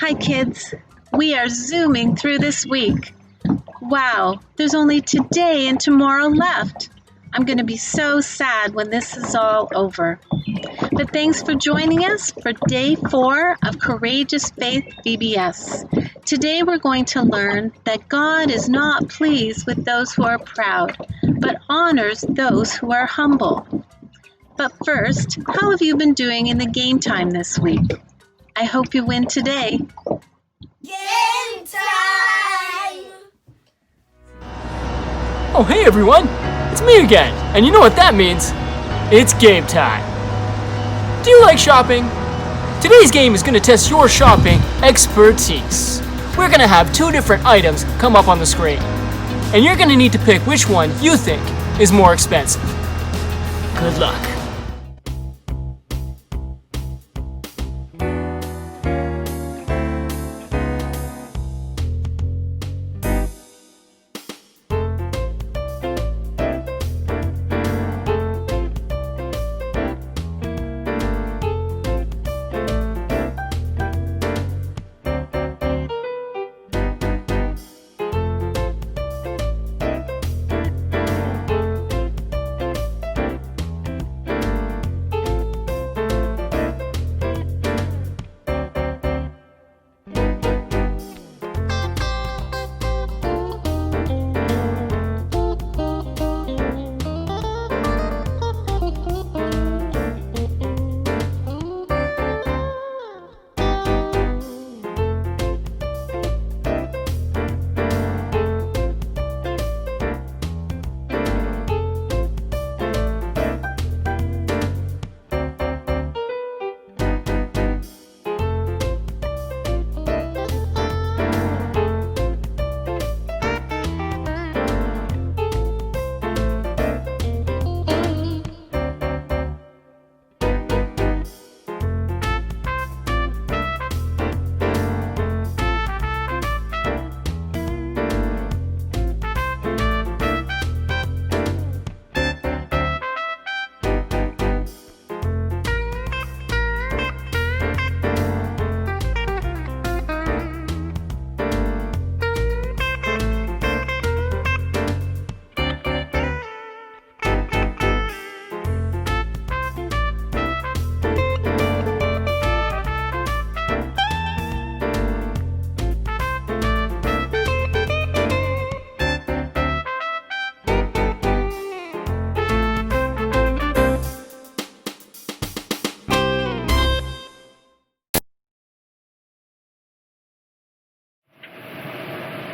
Hi kids, we are zooming through this week. Wow, there's only today and tomorrow left. I'm going to be so sad when this is all over. But thanks for joining us for day 4 of Courageous Faith VBS. Today we're going to learn that God is not pleased with those who are proud, but honors those who are humble. But first, how have you been doing in the game time this week? I hope you win today. Game time! Oh, hey everyone! It's me again, and you know what that means? It's game time! Do you like shopping? Today's game is going to test your shopping expertise. We're going to have 2 different items come up on the screen, and you're going to need to pick which one you think is more expensive. Good luck.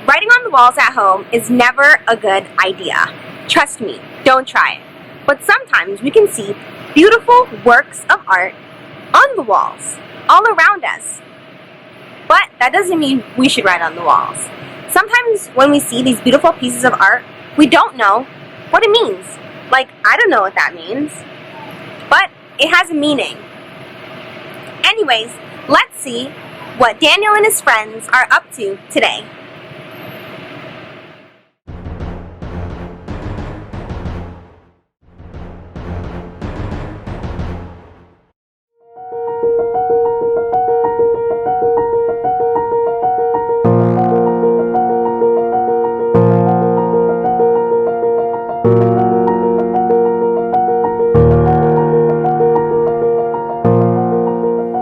Writing on the walls at home is never a good idea. Trust me, don't try it. But sometimes we can see beautiful works of art on the walls, all around us. But that doesn't mean we should write on the walls. Sometimes when we see these beautiful pieces of art, we don't know what it means. Like, I don't know what that means. But it has a meaning. Anyways, let's see what Daniel and his friends are up to today.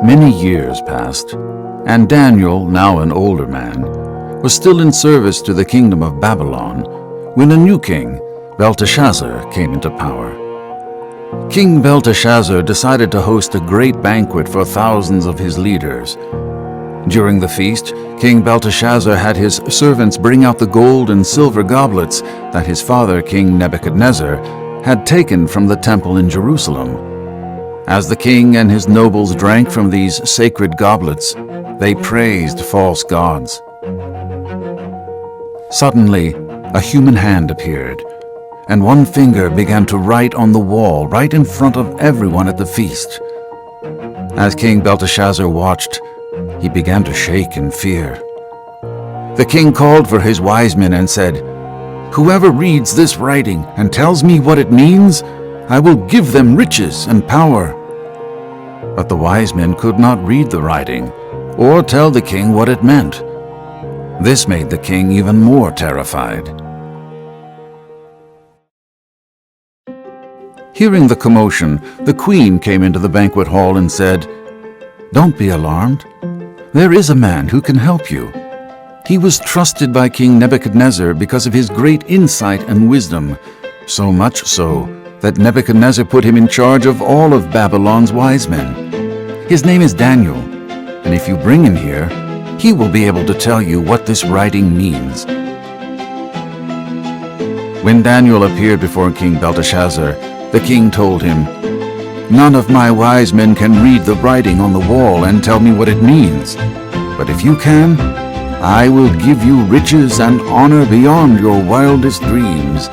Many years passed, and Daniel, now an older man, was still in service to the kingdom of Babylon when a new king, Belteshazzar, came into power. King Belteshazzar decided to host a great banquet for thousands of his leaders. During the feast, King Belteshazzar had his servants bring out the gold and silver goblets that his father, King Nebuchadnezzar, had taken from the temple in Jerusalem. As the king and his nobles drank from these sacred goblets, they praised false gods. Suddenly, a human hand appeared, and one finger began to write on the wall right in front of everyone at the feast. As King Belteshazzar watched, he began to shake in fear. The king called for his wise men and said, "Whoever reads this writing and tells me what it means, I will give them riches and power." But the wise men could not read the writing, or tell the king what it meant. This made the king even more terrified. Hearing the commotion, the queen came into the banquet hall and said, "Don't be alarmed. There is a man who can help you. He was trusted by King Nebuchadnezzar because of his great insight and wisdom, so much so that Nebuchadnezzar put him in charge of all of Babylon's wise men. His name is Daniel, and if you bring him here, he will be able to tell you what this writing means." When Daniel appeared before King Belteshazzar, the king told him, "None of my wise men can read the writing on the wall and tell me what it means. But if you can, I will give you riches and honor beyond your wildest dreams."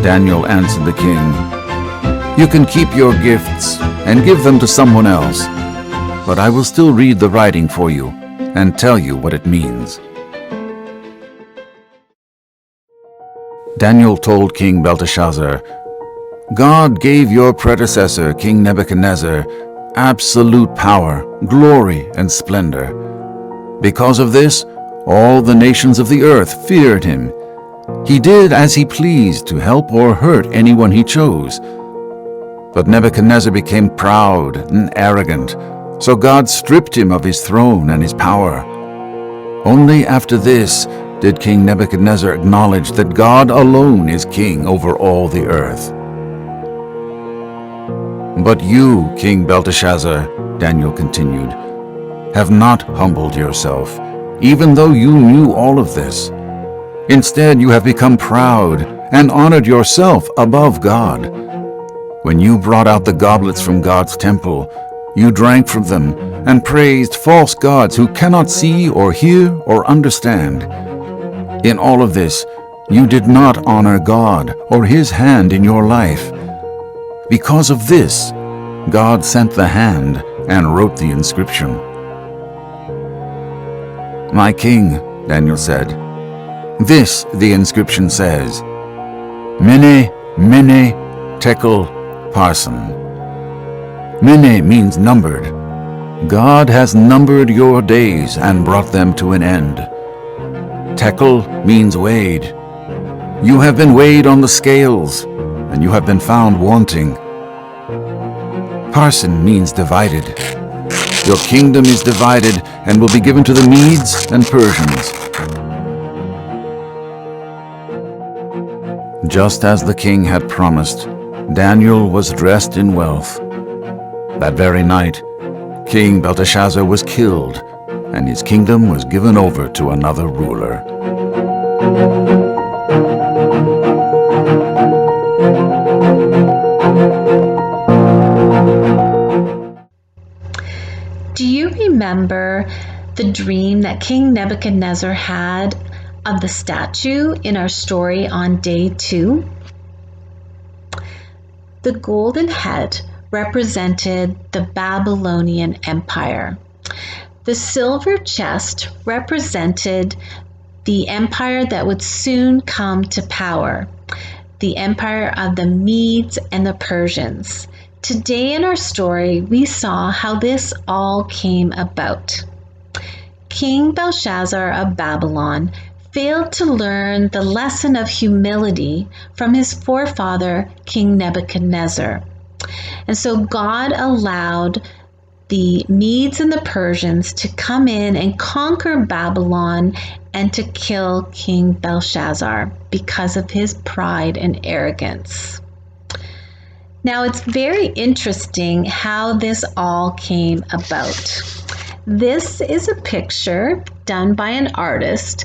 Daniel answered the king, "You can keep your gifts and give them to someone else, but I will still read the writing for you and tell you what it means." Daniel told King Belteshazzar, "God gave your predecessor, King Nebuchadnezzar, absolute power, glory, and splendor. Because of this, all the nations of the earth feared him. He did as he pleased to help or hurt anyone he chose. But Nebuchadnezzar became proud and arrogant, so God stripped him of his throne and his power. Only after this did King Nebuchadnezzar acknowledge that God alone is king over all the earth. But you, King Belteshazzar," Daniel continued, "have not humbled yourself, even though you knew all of this. Instead, you have become proud and honored yourself above God. When you brought out the goblets from God's temple, you drank from them and praised false gods who cannot see or hear or understand. In all of this, you did not honor God or His hand in your life. Because of this, God sent the hand and wrote the inscription." "My king," Daniel said, "this the inscription says, Mene, Mene, Tekel, Parsin. Mene means numbered. God has numbered your days and brought them to an end. Tekel means weighed. You have been weighed on the scales, and you have been found wanting. Parsin means divided. Your kingdom is divided and will be given to the Medes and Persians." Just as the king had promised, Daniel was dressed in wealth. That very night, King Belteshazzar was killed, and his kingdom was given over to another ruler. Do you remember the dream that King Nebuchadnezzar had of the statue in our story on day 2? The golden head represented the Babylonian Empire. The silver chest represented the empire that would soon come to power, the empire of the Medes and the Persians. Today in our story, we saw how this all came about. King Belshazzar of Babylon failed to learn the lesson of humility from his forefather, King Nebuchadnezzar. And so God allowed the Medes and the Persians to come in and conquer Babylon and to kill King Belshazzar because of his pride and arrogance. Now, it's very interesting how this all came about. This is a picture done by an artist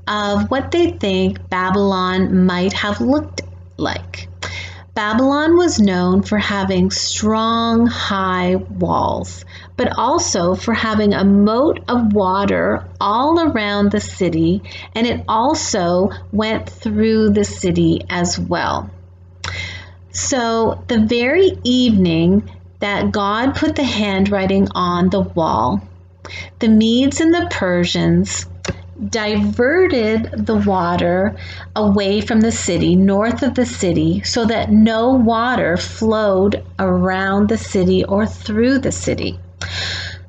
of what they think Babylon might have looked like. Babylon was known for having strong, high walls, but also for having a moat of water all around the city, and it also went through the city as well. So the very evening that God put the handwriting on the wall, the Medes and the Persians diverted the water away from the city, north of the city, so that no water flowed around the city or through the city.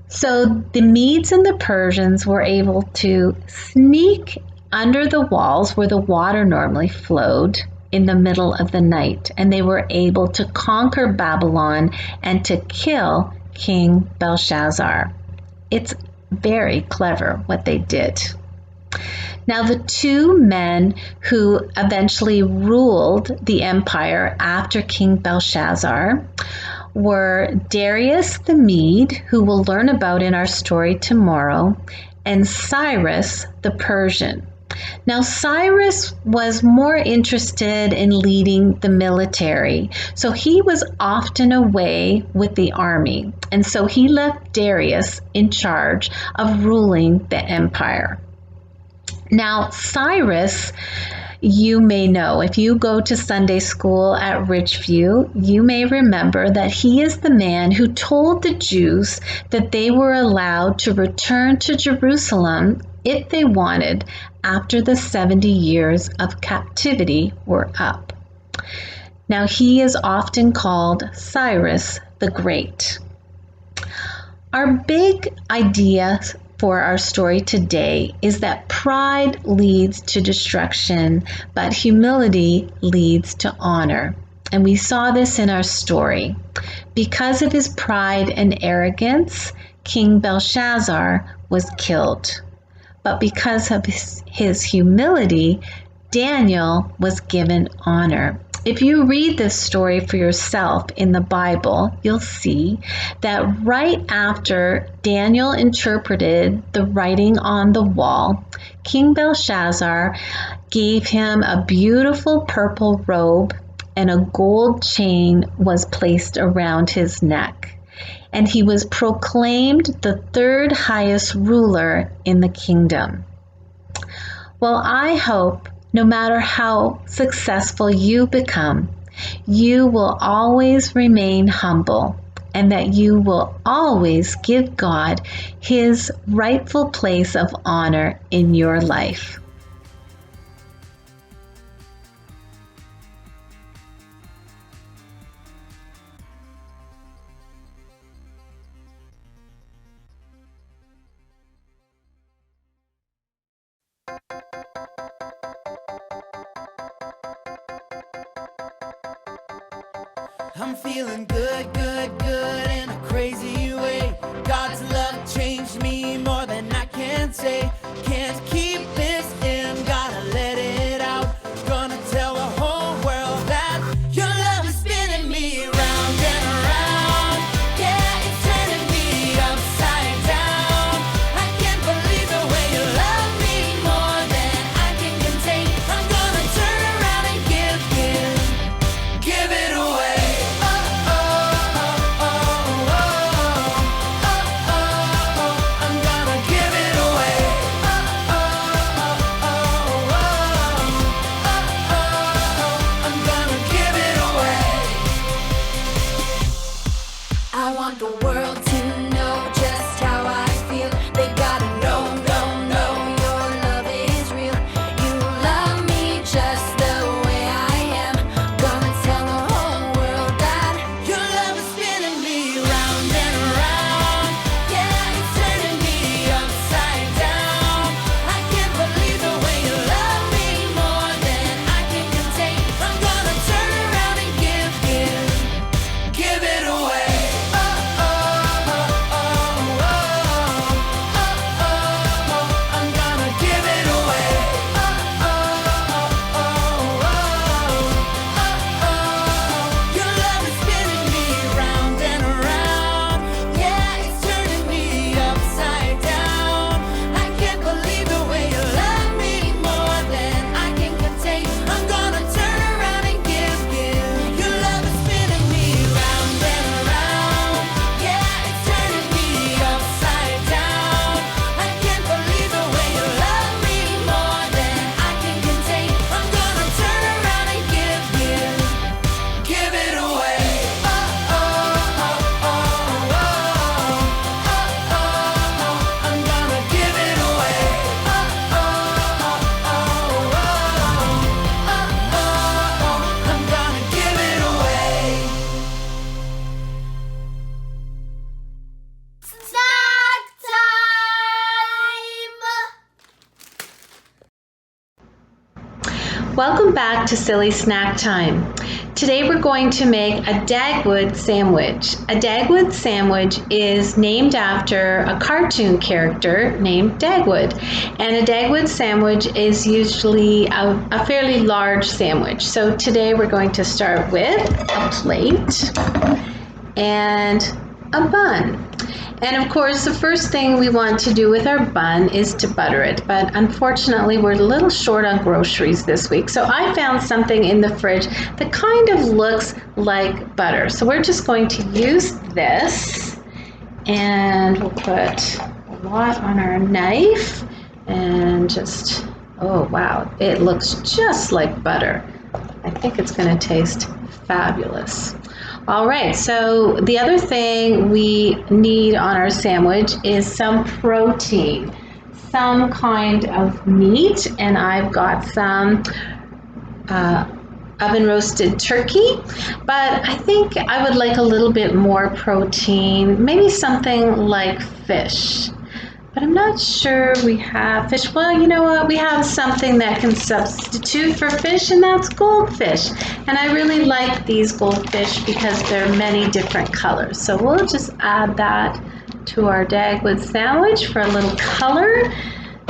So the Medes and the Persians were able to sneak under the walls where the water normally flowed in the middle of the night, and they were able to conquer Babylon and to kill King Belshazzar. It's very clever what they did. Now, the two men who eventually ruled the empire after King Belshazzar were Darius the Mede, who we'll learn about in our story tomorrow, and Cyrus the Persian. Now, Cyrus was more interested in leading the military, so he was often away with the army, and so he left Darius in charge of ruling the empire. Now, Cyrus, you may know, if you go to Sunday school at Richview, you may remember that he is the man who told the Jews that they were allowed to return to Jerusalem if they wanted after the 70 years of captivity were up. Now, he is often called Cyrus the Great. Our big idea for our story today is that pride leads to destruction, but humility leads to honor. And we saw this in our story. Because of his pride and arrogance, King Belshazzar was killed. But because of his humility, Daniel was given honor. If you read this story for yourself in the Bible, you'll see that right after Daniel interpreted the writing on the wall, King Belshazzar gave him a beautiful purple robe, and a gold chain was placed around his neck. And he was proclaimed the third highest ruler in the kingdom. Well, I hope no matter how successful you become, you will always remain humble, and that you will always give God his rightful place of honor in your life. I'm feeling good, good, good in a crazy way. God's love changed me more than I can say. Can't keep this in, gotta let it out. Gonna tell the whole world that your love is spinning me round and around. Yeah, it's turning me upside down. I can't believe the way you love me more than I can contain. I'm gonna turn around and give it away. Welcome back to Silly Snack Time. Today we're going to make a Dagwood sandwich. A Dagwood sandwich is named after a cartoon character named Dagwood. And a Dagwood sandwich is usually a fairly large sandwich. So today we're going to start with a plate and a bun. And of course, the first thing we want to do with our bun is to butter it. But unfortunately, we're a little short on groceries this week. So I found something in the fridge that kind of looks like butter. So we're just going to use this. And we'll put a lot on our knife. And just, oh wow, it looks just like butter. I think it's going to taste fabulous. All right, so the other thing we need on our sandwich is some protein, some kind of meat, and I've got some oven roasted turkey, but I think I would like a little bit more protein, maybe something like fish. But I'm not sure we have fish. Well, you know what? We have something that can substitute for fish, and that's goldfish. And I really like these goldfish because they're many different colors. So we'll just add that to our Dagwood sandwich for a little color.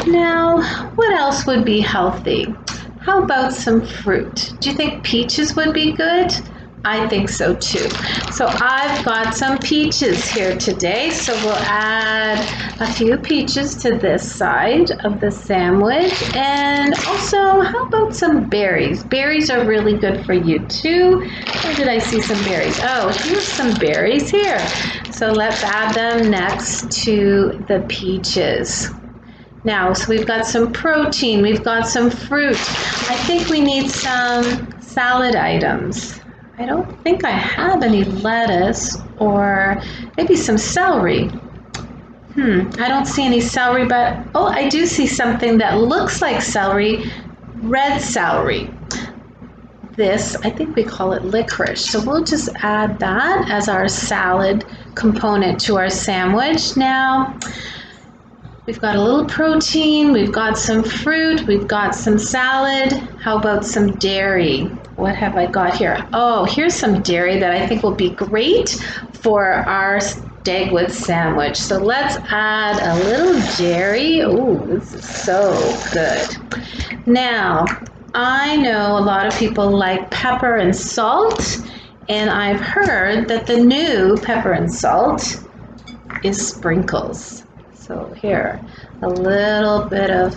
Now, what else would be healthy? How about some fruit? Do you think peaches would be good? I think so too. So I've got some peaches here today. So we'll add a few peaches to this side of the sandwich. And also, how about some berries? Berries are really good for you too. Where did I see some berries? Oh, here's some berries here. So let's add them next to the peaches. Now, so we've got some protein, we've got some fruit. I think we need some salad items. I don't think I have any lettuce or maybe some celery. I don't see any celery, but oh, I do see something that looks like celery, red celery. This, I think we call it licorice. So we'll just add that as our salad component to our sandwich. Now, we've got a little protein, we've got some fruit, we've got some salad. How about some dairy? What have I got here? Oh, here's some dairy that I think will be great for our Dagwood sandwich. So let's add a little dairy. Oh, this is so good. Now, I know a lot of people like pepper and salt, and I've heard that the new pepper and salt is sprinkles. So here, a little bit of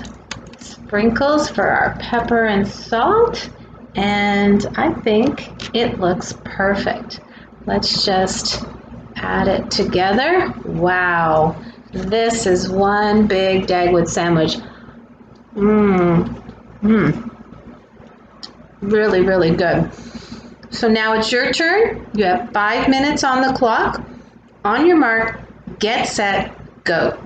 sprinkles for our pepper and salt, and I think it looks perfect. Let's just add it together. Wow, this is one big Dagwood sandwich. Really, really good. So now it's your turn. You have 5 minutes on the clock. On your mark, get set, go.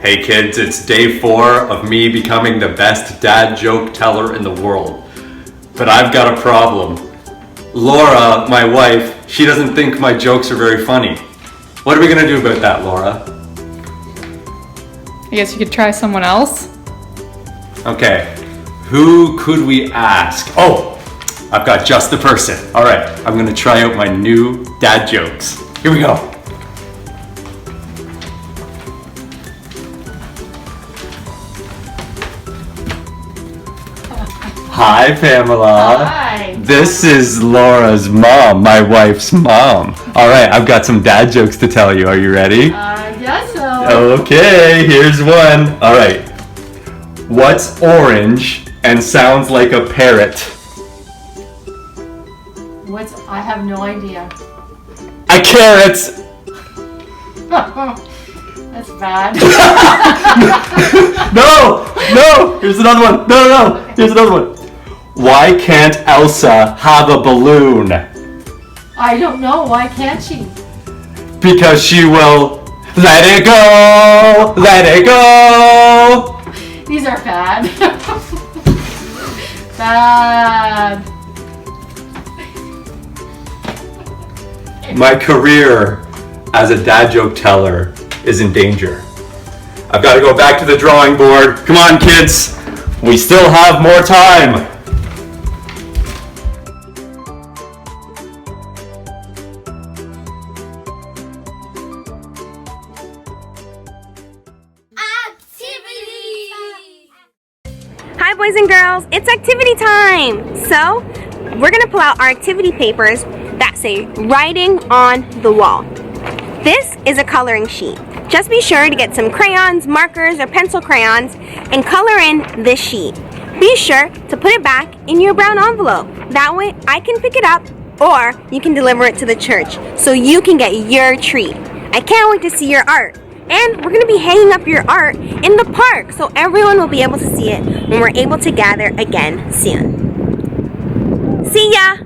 Hey kids, it's day 4 of me becoming the best dad joke teller in the world. But I've got a problem. Laura, my wife, she doesn't think my jokes are very funny. What are we gonna do about that, Laura? I guess you could try someone else. Okay, who could we ask? Oh, I've got just the person. All right, I'm gonna try out my new dad jokes. Here we go. Hi, Pamela. Hi. This is Laura's mom, my wife's mom. All right, I've got some dad jokes to tell you. Are you ready? I guess so. Okay, here's one. All right. What's orange and sounds like a parrot? I have no idea. A carrot. That's bad. No. Here's another one. No. Here's another one. Why can't Elsa have a balloon? I don't know. Why can't she? Because she will let it go. Let it go. These are bad. Bad. My career as a dad joke teller is in danger. I've got to go back to the drawing board. Come on, kids. We still have more time. Hi boys and girls, it's activity time! So, we're gonna pull out our activity papers that say writing on the wall. This is a coloring sheet. Just be sure to get some crayons, markers, or pencil crayons and color in this sheet. Be sure to put it back in your brown envelope. That way I can pick it up or you can deliver it to the church so you can get your treat. I can't wait to see your art. And we're going to be hanging up your art in the park so everyone will be able to see it when we're able to gather again soon. See ya!